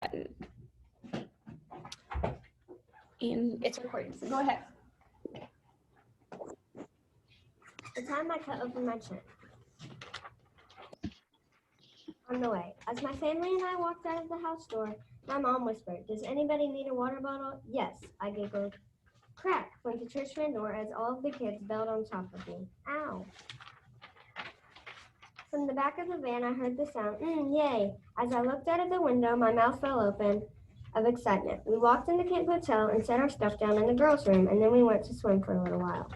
And it's recording, so go ahead. The time I cut open my chin. On the way, as my family and I walked out of the house door, my mom whispered, "Does anybody need a water bottle?" "Yes," I giggled. Crack went the church van door as all of the kids bailed on top of me. Ow. From the back of the van, I heard the sound, yay. As I looked out of the window, my mouth fell open of excitement. We walked in the Camp Hotel and set our stuff down in the girls' room, and then we went to swim for a little while.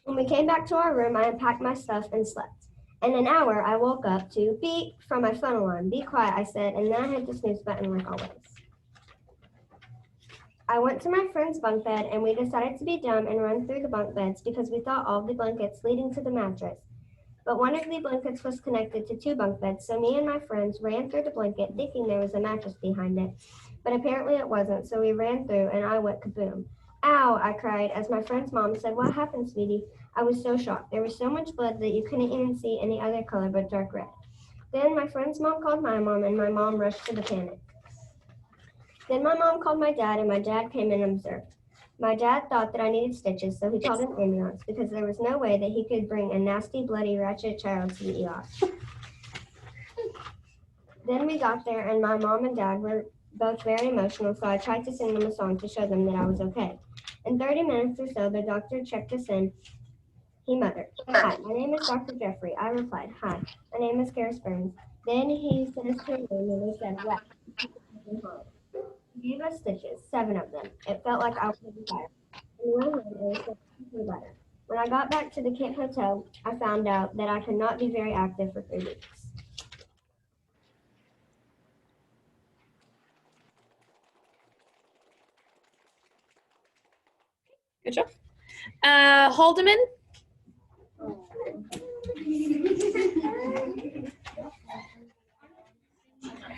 When we came back to our room, I unpacked my stuff and slept. In an hour, I woke up to beep from my phone alarm. "Be quiet," I said, and then I hit the snooze button like always. I went to my friend's bunk bed, and we decided to be dumb and run through the bunk beds because we thought all the blankets leading to the mattress. But one of the blankets was connected to 2 bunk beds, so me and my friends ran through the blanket thinking there was a mattress behind it. But apparently it wasn't, so we ran through, and I went kaboom. "Ow," I cried as my friend's mom said, "What happened, sweetie?" I was so shocked. There was so much blood that you couldn't even see any other color but dark red. Then my friend's mom called my mom, and my mom rushed to the panic. Then my mom called my dad, and my dad came and observed. My dad thought that I needed stitches, so he called an ambulance because there was no way that he could bring a nasty, bloody, ratchet child to the ER. Then we got there, and my mom and dad were both very emotional, so I tried to sing them a song to show them that I was okay. In 30 minutes or so, the doctor checked us in. He muttered, "Hi, my name is Dr. Jeffrey." I replied, "Hi, my name is Karis Burns." Then he sent us to a room, and we said, "Well." He gave us stitches, 7 of them. It felt like I was on fire. And we went home, and it was better. When I got back to the Camp Hotel, I found out that I could not be very active for 3 weeks. Good job. Haldeman?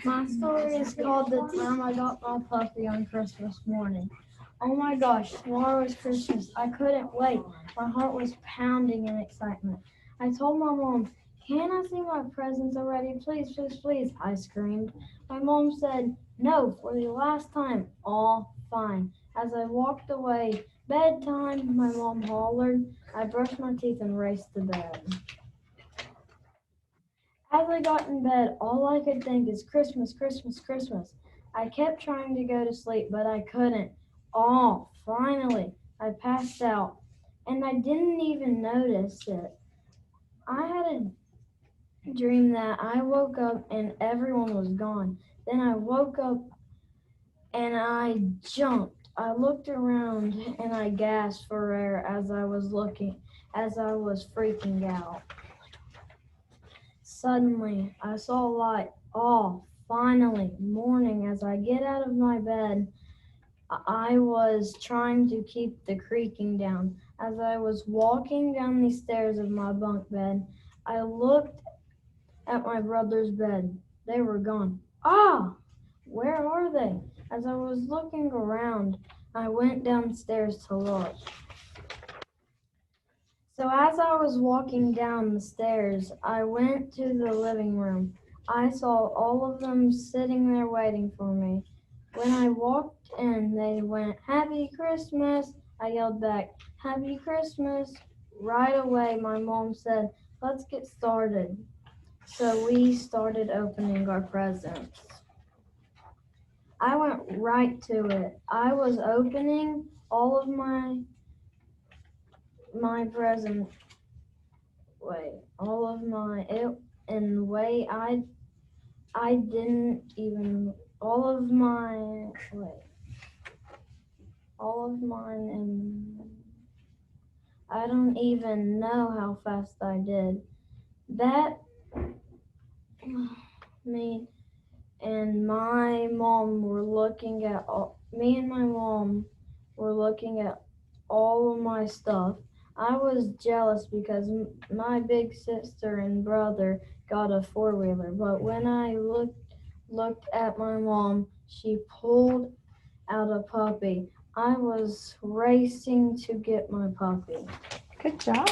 My story is called "The Time I Got My Puppy on Christmas Morning." Oh my gosh, tomorrow is Christmas. I couldn't wait. My heart was pounding in excitement. I told my mom, "Can I see my presents already? Please, please, please," I screamed. My mom said, "No, for the last time, all fine." As I walked away, "Bedtime," my mom hollered. I brushed my teeth and raced to bed. As I got in bed, all I could think is Christmas, Christmas, Christmas. I kept trying to go to sleep, but I couldn't. Finally, I passed out, and I didn't even notice it. I had a dream that I woke up and everyone was gone. Then I woke up and I jumped. I looked around and I gasped for air as I was freaking out. Suddenly, I saw light. Finally, morning. As I get out of my bed, I was trying to keep the creaking down. As I was walking down the stairs of my bunk bed, I looked at my brother's bed. They were gone. Where are they? As I was looking around, I went downstairs to look. So as I was walking down the stairs, I went to the living room. I saw all of them sitting there waiting for me. When I walked in, they went, "Happy Christmas!" I yelled back, "Happy Christmas!" Right away, my mom said, "Let's get started." So we started opening our presents. I went right to it. I was opening all of my presents. I didn't even, all of mine, and I don't even know how fast I did. That, me and my mom were looking at, me and my mom were looking at all of my stuff. I was jealous because my big sister and brother got a 4-wheeler, but when I looked at my mom, she pulled out a puppy. I was racing to get my puppy. Good job.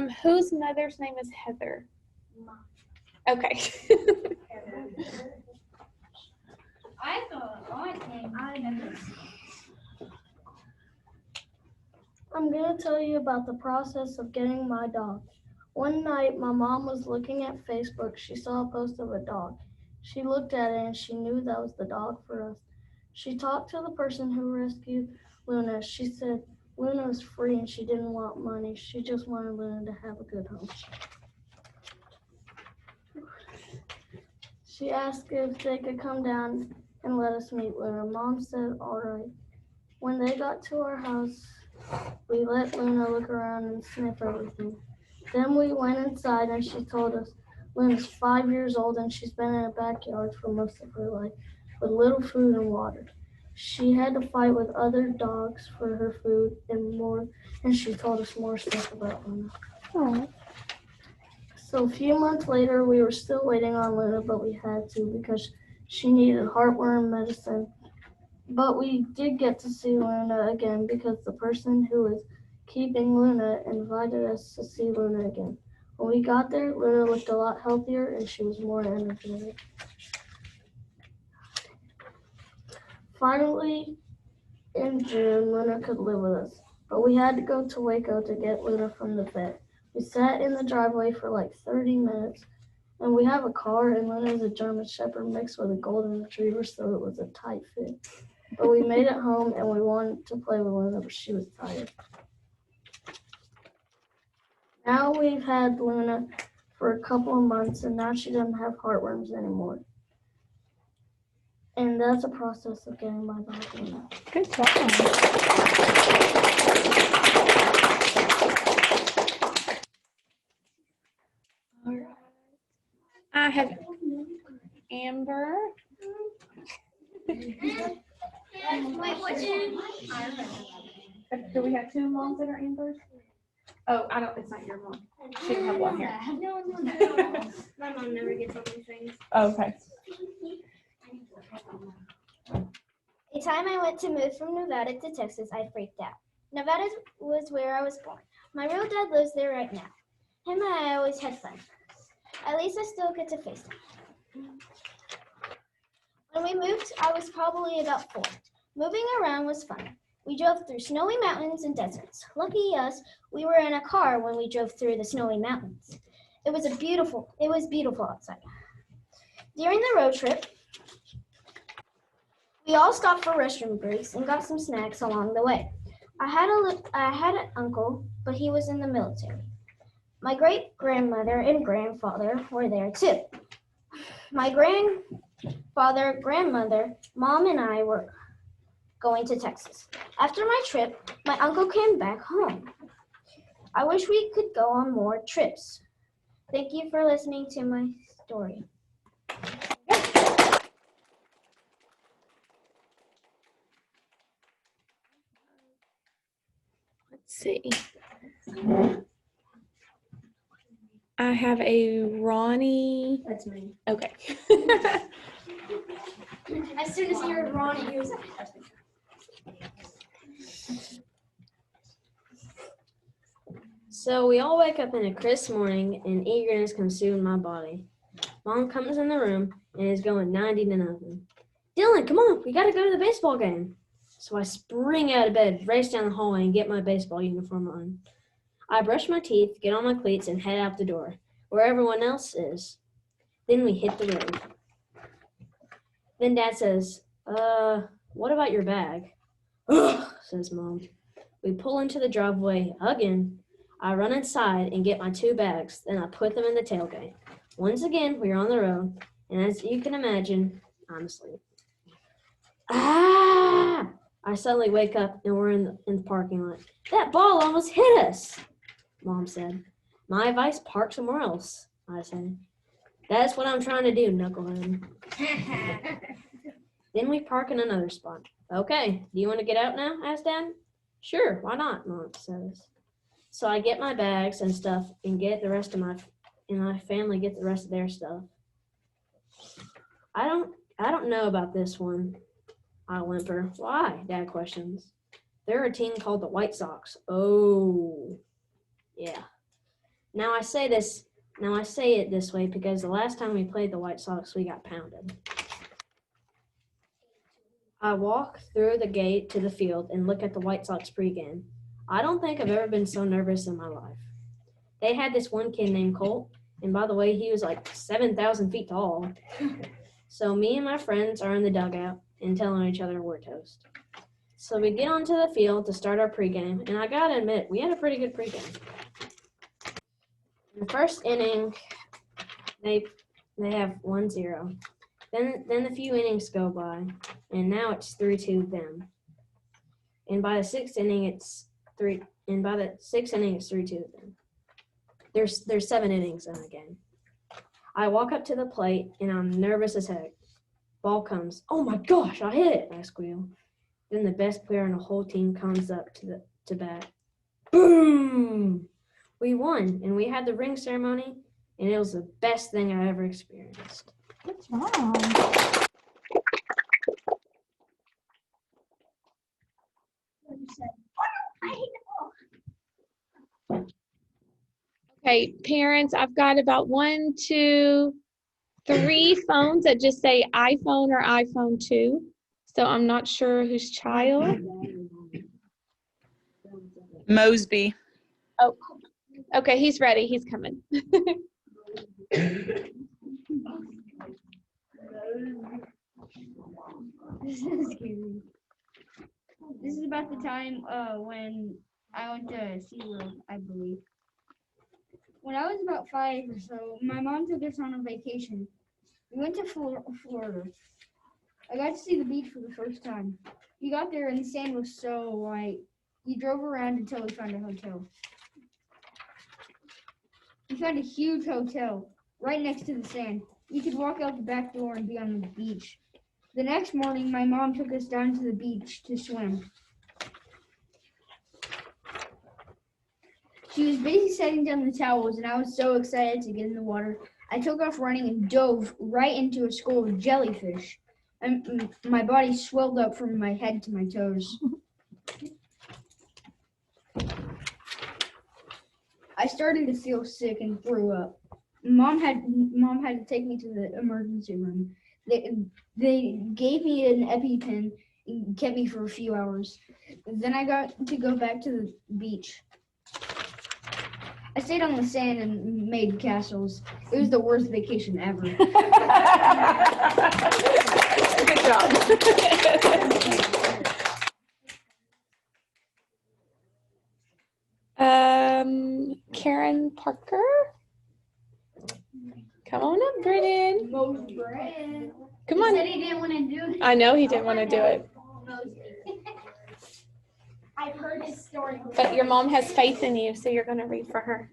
Whose mother's name is Heather? Okay. I thought I never. I'm going to tell you about the process of getting my dog. One night, my mom was looking at Facebook. She saw a post of a dog. She looked at it and she knew that was the dog for us. She talked to the person who rescued Luna. She said Luna was free and she didn't want money. She just wanted Luna to have a good home. She asked if they could come down and let us meet Luna. Mom said, all right. When they got to our house, we let Luna look around and sniff everything. Then we went inside and she told us Luna's 5 years old and she's been in a backyard for most of her life with little food and water. She had to fight with other dogs for her food and more, and she told us more stuff about Luna. Oh. So a few months later, we were still waiting on Luna, but we had to because she needed heartworm medicine. But we did get to see Luna again because the person who was keeping Luna invited us to see Luna again. When we got there, Luna looked a lot healthier and she was more energetic. Finally, in June, Luna could live with us, but we had to go to Waco to get Luna from the vet. We sat in the driveway for like 30 minutes, and we have a car, and Luna is a German Shepherd mixed with a Golden Retriever, so it was a tight fit. But we made it home, and we wanted to play with Luna, but she was tired. Now we've had Luna for a couple of months, and now she doesn't have heartworms anymore. And that's a process of getting my dog Luna. Good job. All right. I have Amber. Wait, what's your? Do we have two moms that are Ambers? Oh, I don't. It's not your mom. She doesn't have one here. No. My mom never gets on these things. Okay. A time I went to move from Nevada to Texas, I freaked out. Nevada was where I was born. My real dad lives there right now. Him and I always had fun. At least I still get to FaceTime. When we moved, I was probably about 4. Moving around was fun. We drove through snowy mountains and deserts. Lucky us, we were in a car when we drove through the snowy mountains. It was beautiful outside. During the road trip, we all stopped for restroom breaks and got some snacks along the way. I had an uncle, but he was in the military. My great-grandmother and grandfather were there too. My grandfather, grandmother, mom, and I were going to Texas. After my trip, my uncle came back home. I wish we could go on more trips. Thank you for listening to my story. Let's see. I have a Ronnie. That's me. Okay. As soon as you heard Ronnie, he was like, So we all wake up in a crisp morning and eagerness consumed my body. Mom comes in the room and is going 90-0. Dylan, come on, we gotta go to the baseball game. So I spring out of bed, race down the hallway, and get my baseball uniform on. I brush my teeth, get on my cleats, and head out the door, where everyone else is. Then we hit the road. Then Dad says, what about your bag? Ugh, says Mom. We pull into the driveway again. I run inside and get my 2 bags, then I put them in the tailgate. Once again, we are on the road, and as you can imagine, I'm asleep. Ah! I suddenly wake up and we're in the parking lot. That ball almost hit us, Mom said. My advice, park somewhere else, I said. That's what I'm trying to do, knucklehead. Then we park in another spot. Okay, do you want to get out now? Asked Dad. Sure, why not? Mom says. So I get my bags and stuff and get the rest of my family get the rest of their stuff. I don't know about this one, I whimper. Why? Dad questions. They're a team called the White Sox. Oh, yeah. Now I say it this way because the last time we played the White Sox, we got pounded. I walk through the gate to the field and look at the White Sox pregame. I don't think I've ever been so nervous in my life. They had this one kid named Colt, and by the way, he was like 7,000 feet tall. So me and my friends are in the dugout and telling each other we're toast. So we get onto the field to start our pregame, and I gotta admit, we had a pretty good pregame. In the first inning, they have 1-0. Then a few innings go by, and now it's 3-2 them. And by the sixth inning, it's 3. And by the sixth inning, it's 3-2 them. There's 7 innings in the game. I walk up to the plate, and I'm nervous as heck. Ball comes. Oh my gosh! I hit it! I squeal. Then the best player on the whole team comes up to bat. Boom! We won, and we had the ring ceremony, and it was the best thing I ever experienced. What's wrong? Okay, parents, I've got about 1, 2, 3 phones that just say iPhone or iPhone 2. So I'm not sure whose child. Mosby. Oh, okay, he's ready. He's coming. This is scary. This is about the time when I went to SeaWorld, I believe. When I was about 5 or so, my mom took us on a vacation. We went to Florida. I got to see the beach for the first time. We got there and the sand was so white. We drove around until we found a hotel. We found a huge hotel right next to the sand. You could walk out the back door and be on the beach. The next morning, my mom took us down to the beach to swim. She was busy setting down the towels, and I was so excited to get in the water. I took off running and dove right into a school of jellyfish. My body swelled up from my head to my toes. I started to feel sick and threw up. Mom had to take me to the emergency room. They gave me an EpiPen and kept me for a few hours. Then I got to go back to the beach. I stayed on the sand and made castles. It was the worst vacation ever. Good job. Karen Parker. Come on up, Brennan. Come on. He said he didn't want to do it. I know he didn't want to do it, I've heard his story. but your mom has faith in you, so you're going to read for her.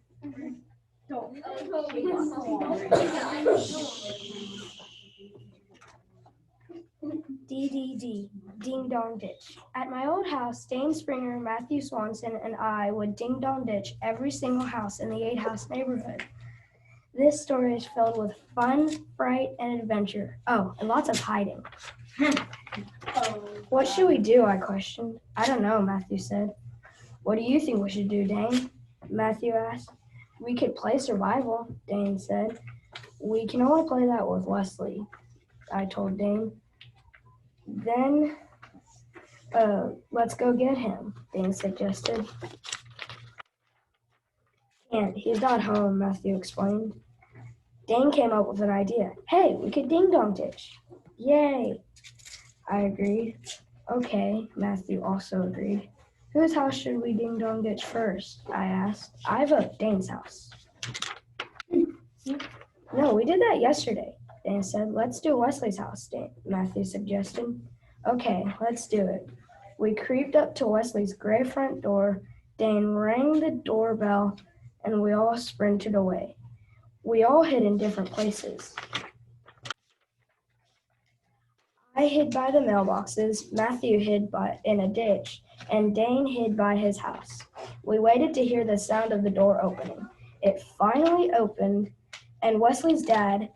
DDD, Ding Dong Ditch. At my old house, Dane Springer, Matthew Swanson, and I would ding dong ditch every single house in the 8-house neighborhood. This story is filled with fun, fright, and adventure. Oh, and lots of hiding. What should we do? I questioned. I don't know, Matthew said. What do you think we should do, Dane? Matthew asked. We could play survival, Dane said. We can only play that with Wesley, I told Dane. Then, let's go get him, Dane suggested. Can't, he's not home, Matthew explained. Dane came up with an idea. Hey, we could ding dong ditch. Yay, I agreed. Okay, Matthew also agreed. Whose house should we ding dong ditch first? I asked. I vote Dane's house. No, we did that yesterday, Dane said. Let's do Wesley's house, Matthew suggested. Okay, let's do it. We creeped up to Wesley's gray front door. Dane rang the doorbell, and we all sprinted away. We all hid in different places. I hid by the mailboxes, Matthew hid in a ditch, and Dane hid by his house. We waited to hear the sound of the door opening. It finally opened, and Wesley's dad,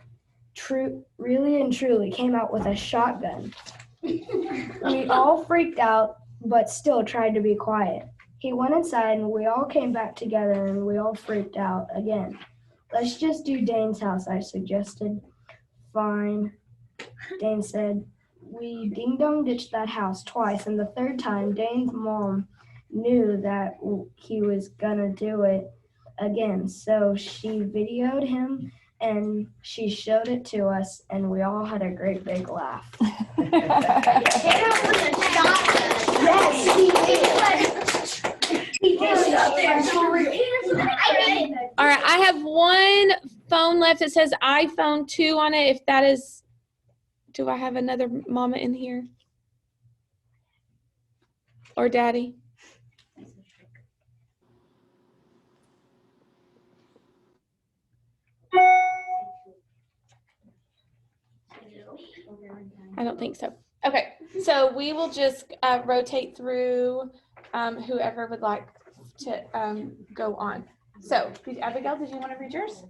really and truly, came out with a shotgun. We all freaked out, but still tried to be quiet. He went inside and we all came back together and we all freaked out again. Let's just do Dane's house, I suggested. Fine, Dane said. We ding-dong ditched that house twice, and the third time Dane's mom knew that he was gonna do it again. So she videoed him and she showed it to us, and we all had a great big laugh. All right, I have one phone left that says iPhone 2 on it. If that is, do I have another mama in here? Or daddy? I don't think so. Okay, so we will just rotate through whoever would like to go on. So, Abigail, did you want to read yours?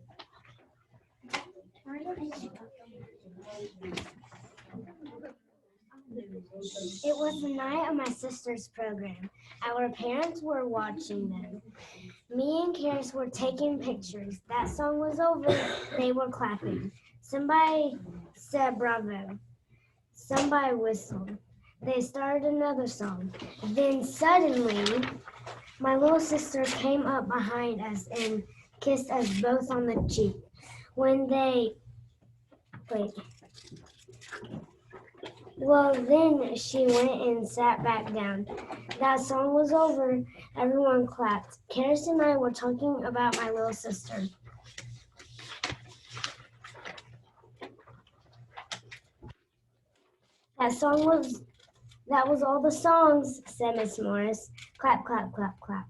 It was the night of my sister's program. Our parents were watching them. Me and Karis were taking pictures. That song was over. They were clapping. Somebody said bravo. Somebody whistled. They started another song. Then suddenly, my little sister came up behind us and kissed us both on the cheek. Then she went and sat back down. That song was over. Everyone clapped. Karis and I were talking about my little sister. That was all the songs, said Miss Morris. Clap, clap, clap, clap.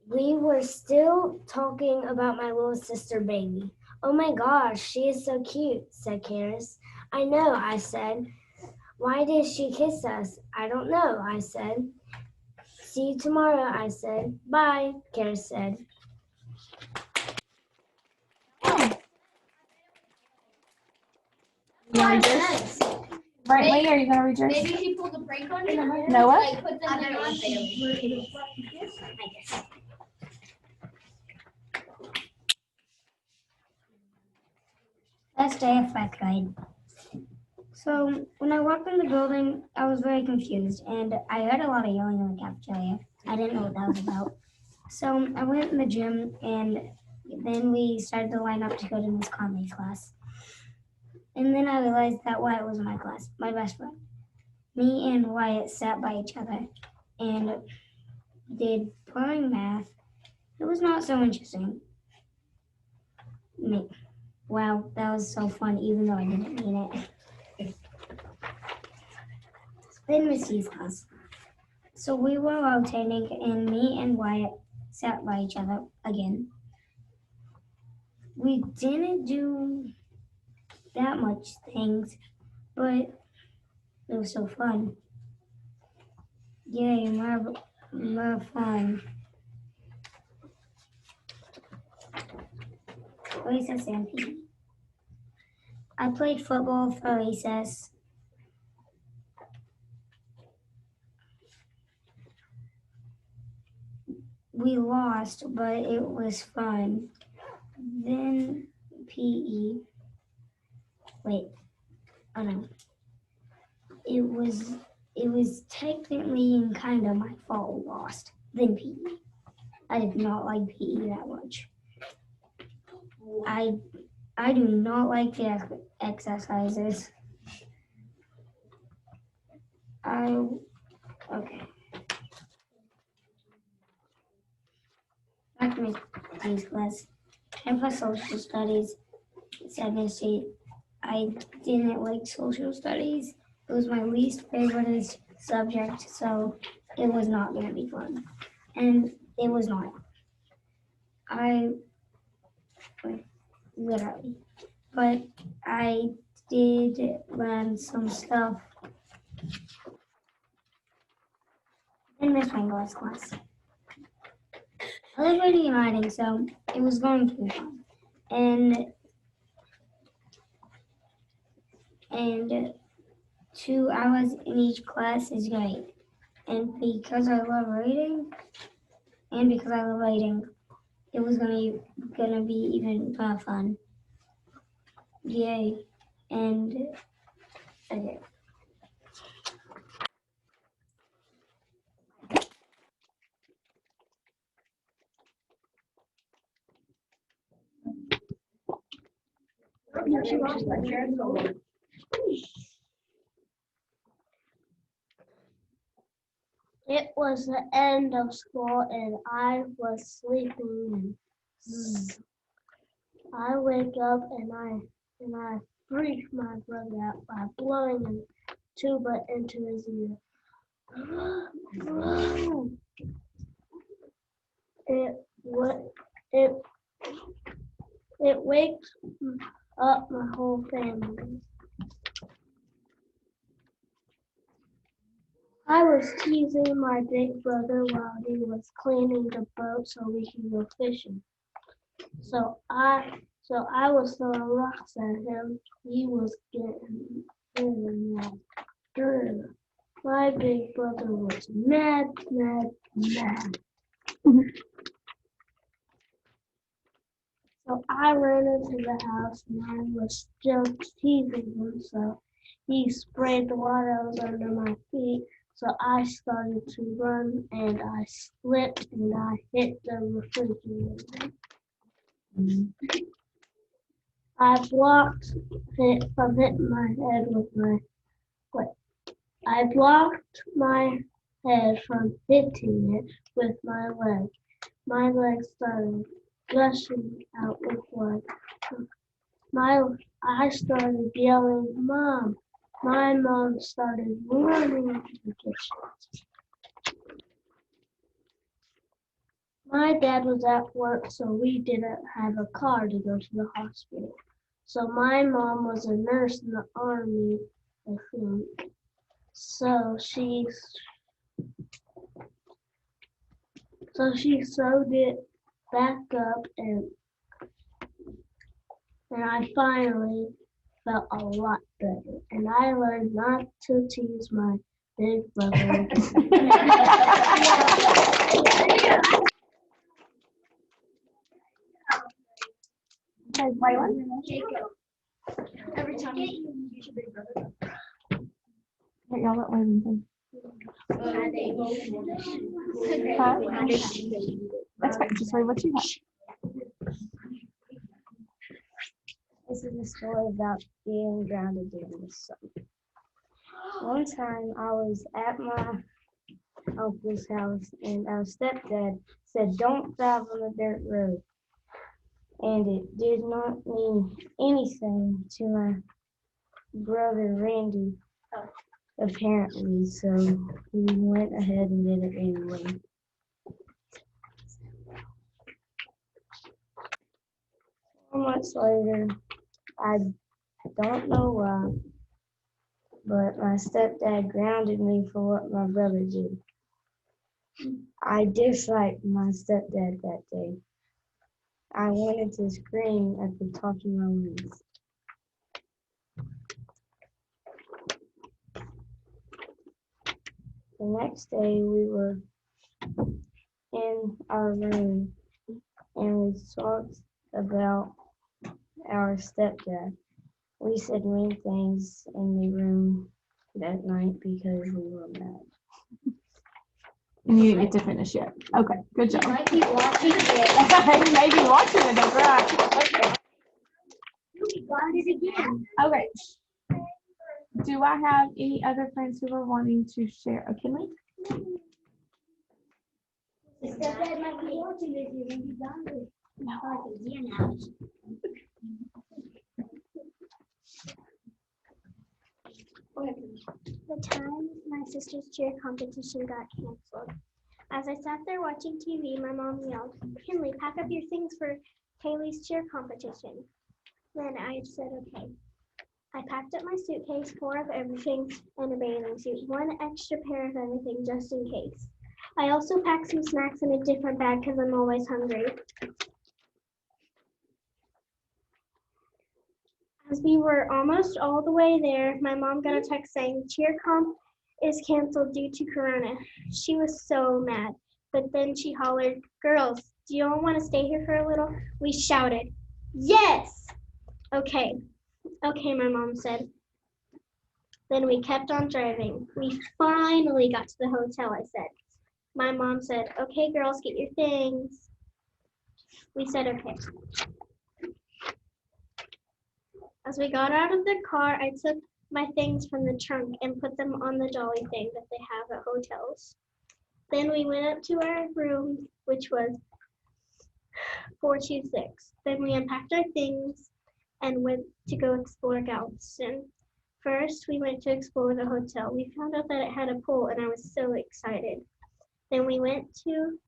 We were still talking about my little sister baby. Oh my gosh, she is so cute, said Karis. I know, I said. Why did she kiss us? I don't know, I said. See you tomorrow, I said. Bye, Karis said. Right, Lee, are you gonna read yours? Maybe she pulled a prank on you. Noah? Like, put them there on family. Last day of 5th grade. So when I walked in the building, I was very confused, and I heard a lot of yelling in the cafeteria. I didn't know what that was about. So I went in the gym, and then we started to line up to go to Miss Conley's class. And then I realized that Wyatt was in my class, my best friend. Me and Wyatt sat by each other and did boring math. It was not so interesting. Wow, that was so fun, even though I didn't mean it. Then Miss Hughes' class. So we were rotating, and me and Wyatt sat by each other again. We didn't do that much things, but it was so fun. Yay, more fun. Recess and PE. I played football for recess. We lost, but it was fun. Then PE. Oh no. It was technically kind of my fault we lost. Then PE. I did not like PE that much. I do not like the exercises. Okay. Back to my science class. And for social studies, said Miss G. I didn't like social studies. It was my least favorite subject, so it was not going to be fun. And it was not. Literally. But I did learn some stuff in Miss Wangler's class. I was reading and writing, so it was going to be fun. And 2 hours in each class is great. And because I love reading, it was gonna be even fun. Yay! And okay. It was the end of school and I was sleeping. I wake up and I freak my brother out by blowing a tuba into his ear. It it wakes up my whole family. I was teasing my big brother while he was cleaning the boat so we could go fishing. So I was throwing rocks at him. He was getting mad. My big brother was mad. So I ran into the house and I was still teasing him. So he sprayed the water that was under my feet. So I started to run and I slipped and I hit the refrigerator. I blocked it from hitting my head with my foot. I blocked my head from hitting it with my leg. My leg started gushing out with blood. I started yelling, "Mom!" My mom started running into the kitchen. My dad was at work, so we didn't have a car to go to the hospital. So my mom was a nurse in the army, I think. So she sewed it back up and I finally felt a lot better. And I learned not to tease my big brother again. Every time you use your big brother. Hey, y'all let Waylon think. Huh? That's fine. Just read what you have. This is a story about being grounded in the sun. One time I was at my uncle's house and our stepdad said, "Don't drive on the dirt road." And it did not mean anything to my brother Randy, apparently, so he went ahead and did it anyway. Months later, I don't know why, but my stepdad grounded me for what my brother did. I disliked my stepdad that day. I wanted to scream at the top of my lungs. The next day, we were in our room and we talked about our stepdad. We said mean things in the room that night because we were mad. And you didn't get to finish yet. Okay, good job. Might be watching it. Maybe watching it, that's right. Okay. You got it again. Okay. Do I have any other friends who are wanting to share? Okay, Kinley? Stepdad might be watching it when you got it. No. Like again now. The time my sister's cheer competition got canceled. As I sat there watching TV, my mom yelled, "Kinley, pack up your things for Haley's cheer competition." Then I said, okay. I packed up my suitcase, 4 of everything, and a bathing suit, 1 extra pair of everything just in case. I also packed some snacks in a different bag because I'm always hungry. As we were almost all the way there, my mom got a text saying cheer comp is canceled due to Corona. She was so mad, but then she hollered, "Girls, do you all want to stay here for a little?" We shouted, "Yes!" Okay, my mom said. Then we kept on driving. We finally got to the hotel, I said. My mom said, "Okay, girls, get your things." We said, "Okay." As we got out of the car, I took my things from the trunk and put them on the dolly thing that they have at hotels. Then we went up to our room, which was 426. Then we unpacked our things and went to go explore Galveston. First, we went to explore the hotel. We found out that it had a pool, and I was so excited. Then we went to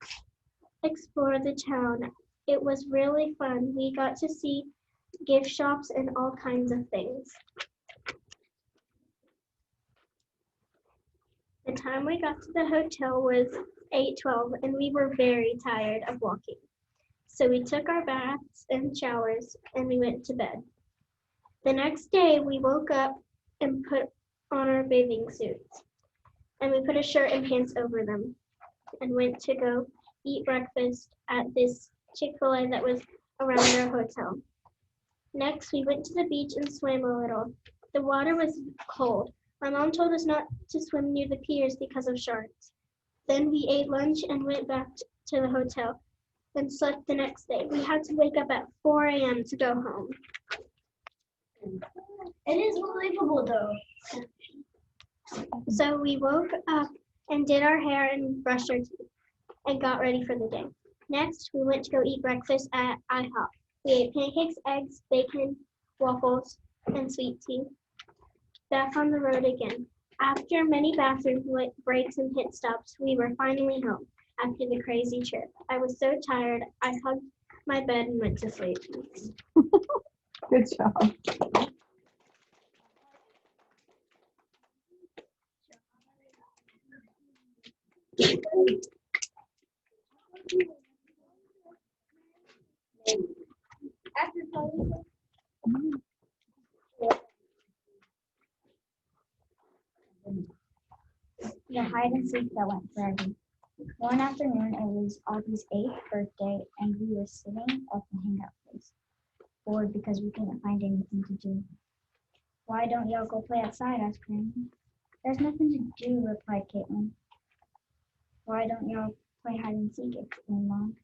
explore the town. It was really fun. We got to see gift shops and all kinds of things. The time we got to the hotel was 8:12, and we were very tired of walking. So we took our baths and showers, and we went to bed. The next day, we woke up and put on our bathing suits, and we put a shirt and pants over them, and went to go eat breakfast at this Chick-fil-A that was around our hotel. Next, we went to the beach and swam a little. The water was cold. My mom told us not to swim near the piers because of sharks. Then we ate lunch and went back to the hotel and slept the next day. We had to wake up at 4 a.m. to go home. It is believable though. So we woke up and did our hair and brushed our teeth and got ready for the day. Next, we went to go eat breakfast at IHOP. We ate pancakes, eggs, bacon, waffles, and sweet tea. Back on the road again. After many bathroom breaks and pit stops, we were finally home after the crazy trip. I was so tired, I hugged my bed and went to sleep. Good job. The hide and seek that went forever. One afternoon, it was Audrey's 8th birthday, and we were sitting at the hangout place, bored because we couldn't find anything to do. "Why don't y'all go play outside?" asked Granny. "There's nothing to do," replied Caitlin. "Why don't y'all play hide and seek?" exclaimed Mom.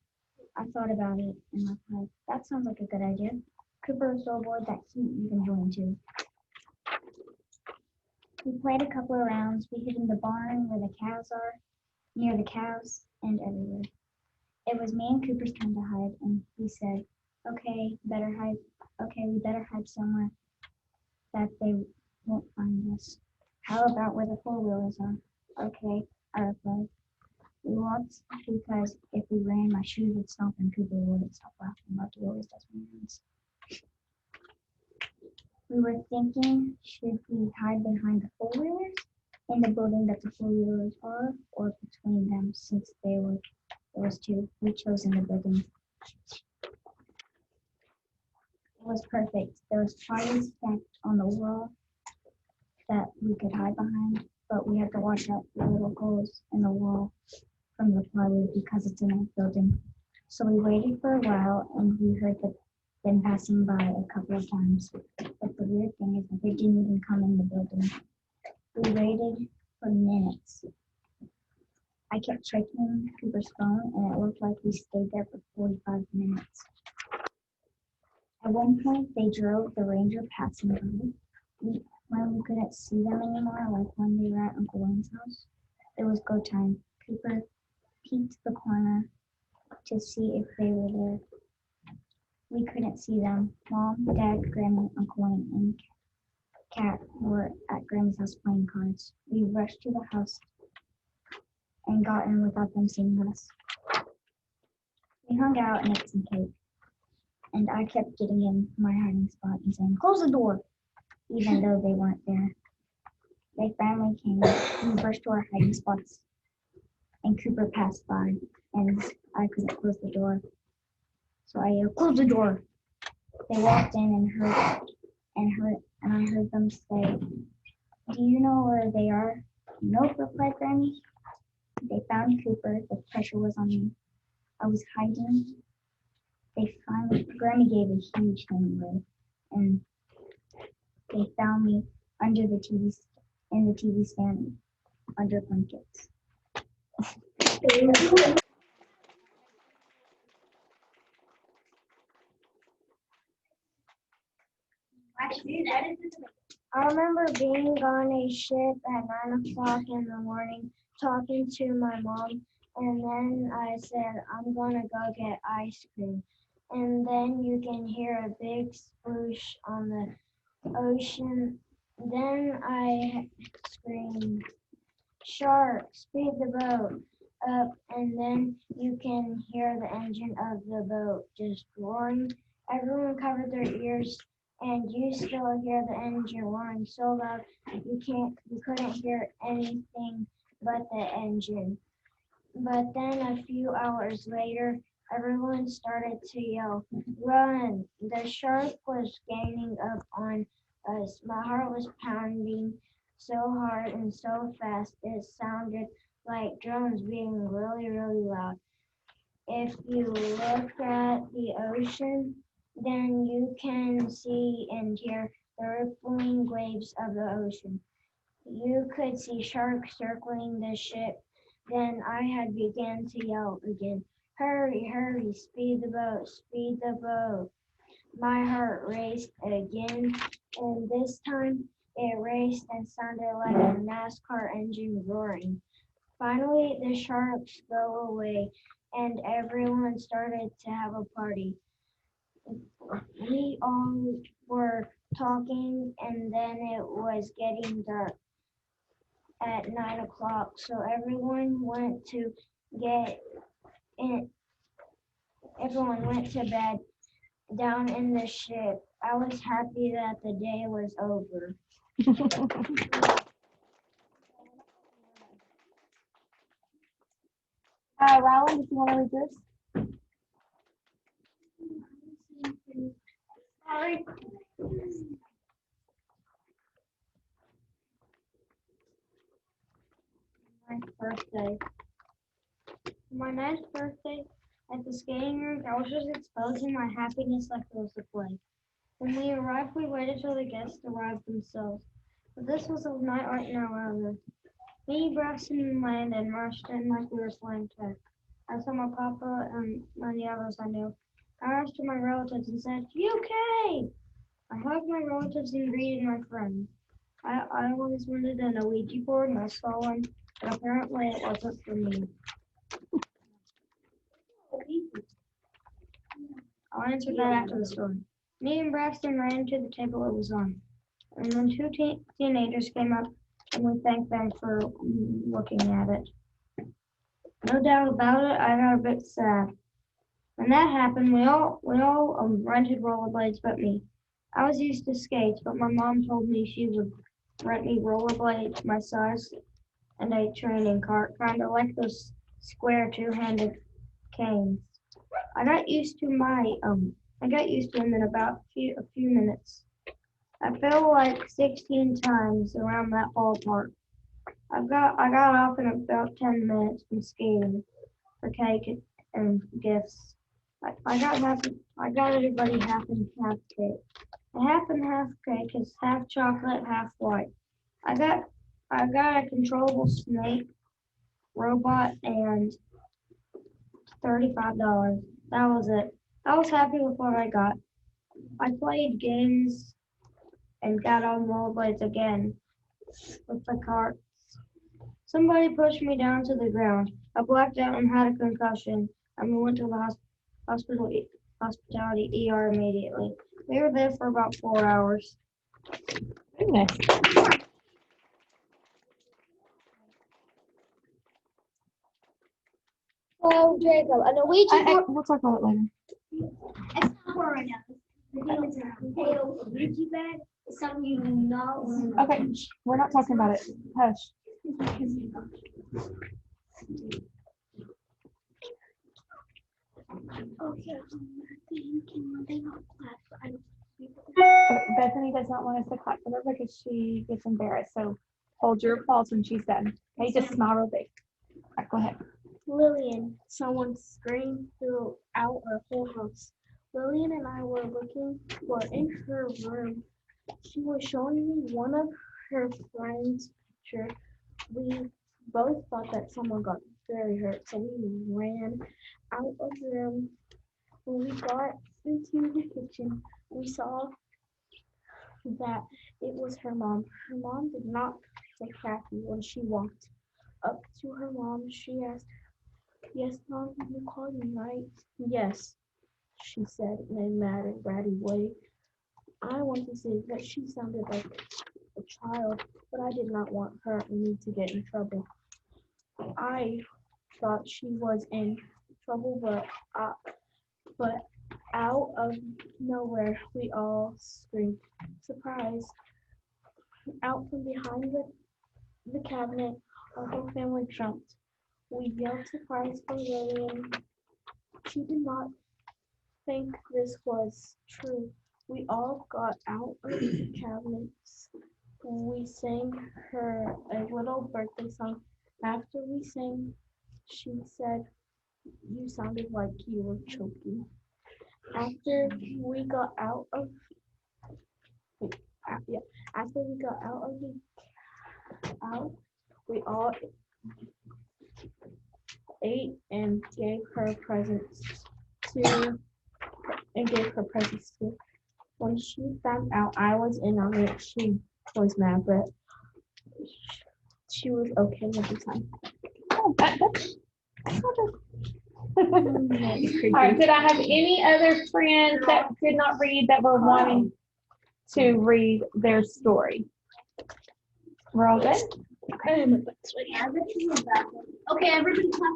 I thought about it and replied, "That sounds like a good idea." Cooper was so bored that he even joined too. We played a couple of rounds. We hid in the barn where the cows are, near the cows, and everywhere. It was me and Cooper's turn to hide, and he said, "Okay, we better hide somewhere that they won't find us." "How about where the four-wheelers are?" "Okay," I replied. We walked because if we ran, my shoes would stop and Cooper wouldn't stop laughing like he always does when he runs. We were thinking, should we hide behind the four-wheelers, in the building that the four-wheelers are, or between them, since there was two. We chose in the building. It was perfect. There was plywood stacked on the wall that we could hide behind, but we had to watch out for little holes in the wall from the plywood because it's an old building. So we waited for a while, and we heard them passing by a couple of times. But the weird thing is that they didn't even come in the building. We waited for minutes. I kept checking Cooper's phone, and it looked like we stayed there for 45 minutes. At one point, they drove the Ranger passing by. When we couldn't see them anymore, like when they were at Uncle Wayne's house, it was go time. Cooper peeked the corner to see if they were there. We couldn't see them. Mom, Dad, Granny, Uncle Wayne, and Cat were at Granny's house playing cards. We rushed to the house and got in without them seeing us. We hung out and ate some cake, and I kept getting in my hiding spot and saying, "Close the door," even though they weren't there. They finally came. We rushed to our hiding spots, and Cooper passed by, and I couldn't close the door. So I yelled, "Close the door!" They walked in and I heard them say, "Do you know where they are?" Nope, replied Granny. They found Cooper. The pressure was on me. I was hiding. Granny gave a huge thing away, and they found me under the in the TV stand, under blankets. I remember being on a ship at 9 o'clock in the morning, talking to my mom, and then I said, I'm gonna go get ice cream. And then you can hear a big sploosh on the ocean. Then I screamed, "Shark, speed the boat up," and then you can hear the engine of the boat just roaring. Everyone covered their ears, and you still hear the engine roaring so loud you couldn't hear anything but the engine. But then a few hours later, everyone started to yell, "Run!" The shark was gaining up on us. My heart was pounding so hard and so fast it sounded like drums being really, really loud. If you look at the ocean, then you can see and hear the rippling waves of the ocean. You could see sharks circling the ship. Then I had begun to yell again, "Hurry, hurry, speed the boat, speed the boat." My heart raced again, and this time it raced and sounded like a NASCAR engine roaring. Finally, the sharks go away, and everyone started to have a party. We all were talking, and then it was getting dark at 9 o'clock, so everyone went to get in. Everyone went to bed down in the ship. I was happy that the day was over. Rylan, if you want to read yours. Sorry. My birthday. My ninth birthday at the skating rink, I was just exposing my happiness like it was a play. When we arrived, we waited till the guests arrived themselves. But this was a night right now, rather. Me, Braxton, and Landon marched in like we were slang tag. I saw my papa and many others I knew. I asked my relatives and said, "You okay?" I hugged my relatives and greeted my friends. I always wanted an Ouija board and I saw one, but apparently it wasn't for me. I'll answer that after the story. Me and Braxton ran to the table it was on, and then two teenagers came up and we thanked them for looking at it. No doubt about it, I got a bit sad. When that happened, we all rented rollerblades but me. I was used to skates, but my mom told me she would rent me rollerblades my size and a training cart, kind of like those square two-handed canes. I got used to them in about a few minutes. I fell like 16 times around that ballpark. I got off in about 10 minutes from skating for cake and gifts. I got everybody half and half cake. A half and half cake is half chocolate, half white. I got a controllable snake robot and $35. That was it. I was happy with what I got. I played games and got on rollerblades again with the carts. Somebody pushed me down to the ground. I blacked out and had a concussion, and we went to the hospitality ER immediately. We were there for about 4 hours. Goodness. So, Jacob, an Ouija board. We'll talk about it later. It's not for right now. A Ouija bag is something you know. Okay, we're not talking about it. Hush. Okay, Okay, Bethany does not want us to clap for her because she gets embarrassed. So hold your applause when she said. Okay, just smile real big. All right, go ahead. Lillian, someone screamed throughout our whole house. Lillian and I were in her room. She was showing me one of her friend's picture. We both thought that someone got very hurt, so we ran out of the room. When we got into the kitchen, we saw that it was her mom. Her mom did not look happy when she walked up to her mom. She asked, "Yes, Mom, you called me, right?" "Yes," she said in a mad and bratty way. I wanted to say that she sounded like a child, but I did not want her and me to get in trouble. I thought she was in trouble, but out of nowhere, we all screamed, "Surprise!" Out from behind the cabinet, our whole family jumped. We yelled surprise for Lillian. She did not think this was true. We all got out of the cabinets. We sang her a little birthday song. After we sang, she said, "You sounded like you were choking." After we got out of we all ate and gave her presents to. When she found out I was in on it, she was mad, but she was okay with the time. Oh, all right, did I have any other friends that did not read that were wanting to read their story? We're all good? Okay, everybody clap.